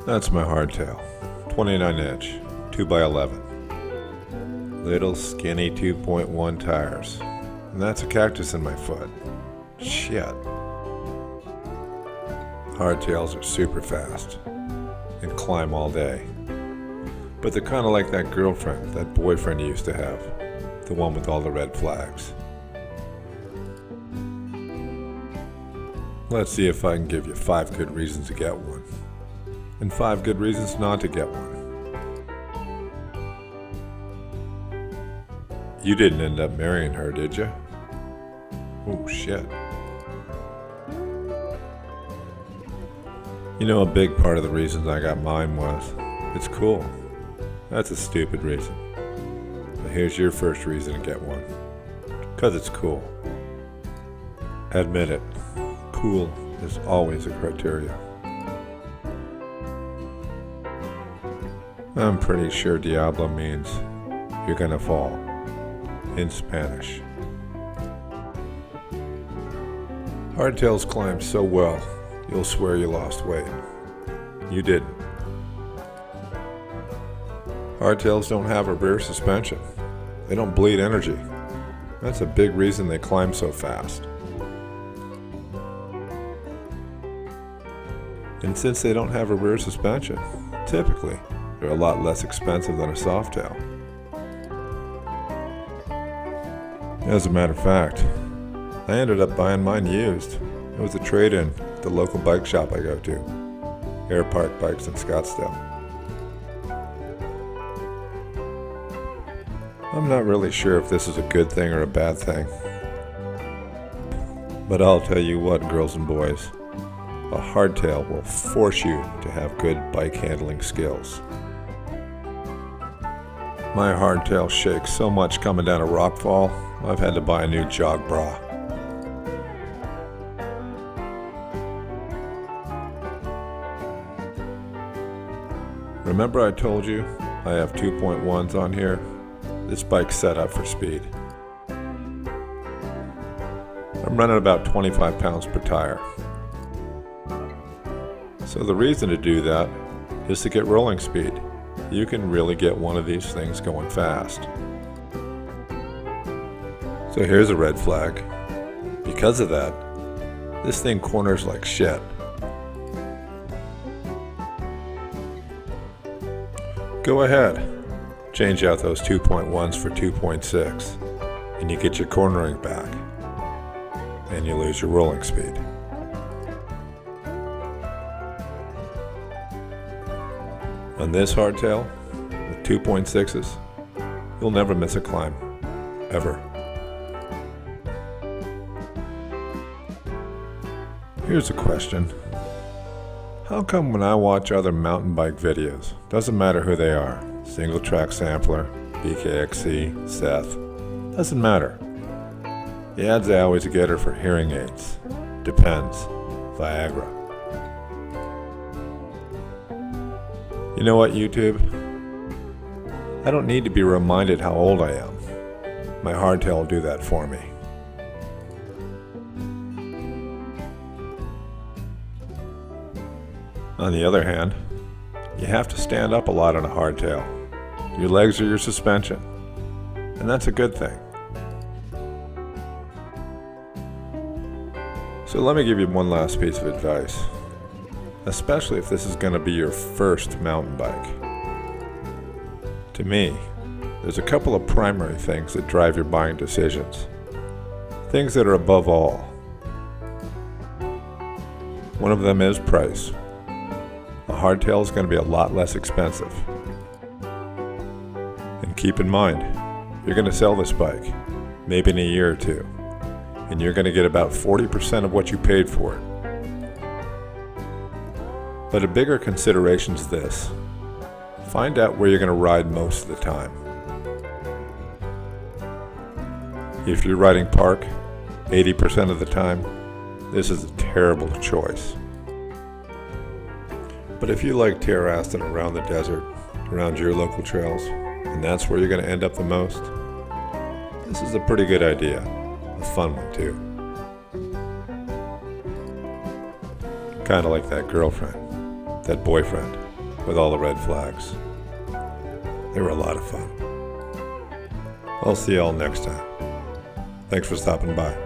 That's my hardtail. 29 inch, 2x11. Little skinny 2.1 tires. And that's a cactus in my foot. Shit. Hardtails are super fast and climb all day. But they're kind of like that girlfriend, that boyfriend you used to have. The one with all the red flags. Let's see if I can give you 5 good reasons to get one. And 5 good reasons not to get one. You didn't end up marrying her, did you? Oh shit. You know, a big part of the reasons I got mine was, it's cool. That's a stupid reason. But here's your first reason to get one. 'Cause it's cool. Admit it, cool is always a criteria. I'm pretty sure Diablo means you're gonna fall in Spanish. Hardtails climb so well, you'll swear you lost weight. You didn't. Hardtails don't have a rear suspension. They don't bleed energy. That's a big reason they climb so fast. And since they don't have a rear suspension, typically, they're a lot less expensive than a softtail. As a matter of fact, I ended up buying mine used. It was a trade-in at the local bike shop I go to, Air Park Bikes in Scottsdale. I'm not really sure if this is a good thing or a bad thing. But I'll tell you what, girls and boys, a hardtail will force you to have good bike handling skills. My hardtail shakes so much coming down a rockfall, I've had to buy a new jog bra. Remember I told you I have 2.1s on here? This bike's set up for speed. I'm running about 25 pounds per tire. So the reason to do that is to get rolling speed. You can really get one of these things going fast. So here's a red flag. Because of that, this thing corners like shit. Go ahead, change out those 2.1s for 2.6, and you get your cornering back, and you lose your rolling speed. On this hardtail, with 2.6s, you'll never miss a climb, ever. Here's a question. How come when I watch other mountain bike videos, doesn't matter who they are, single track sampler, BKXC, Seth, doesn't matter. The ads I always get are for hearing aids, Depends, Viagra. You know what, YouTube? I don't need to be reminded how old I am. My hardtail will do that for me. On the other hand, you have to stand up a lot on a hardtail. Your legs are your suspension, and that's a good thing. So let me give you one last piece of advice, especially if this is going to be your first mountain bike. To me, there's a couple of primary things that drive your buying decisions. Things that are above all. One of them is price. A hardtail is going to be a lot less expensive. And keep in mind, you're going to sell this bike, maybe in a year or two, and you're going to get about 40% of what you paid for it. But a bigger consideration is this. Find out where you're going to ride most of the time. If you're riding park 80% of the time, this is a terrible choice. But if you like terracing around the desert, around your local trails, and that's where you're going to end up the most, this is a pretty good idea. A fun one too. Kind of like that girlfriend, that boyfriend, with all the red flags. They were a lot of fun. I'll see y'all next time. Thanks for stopping by.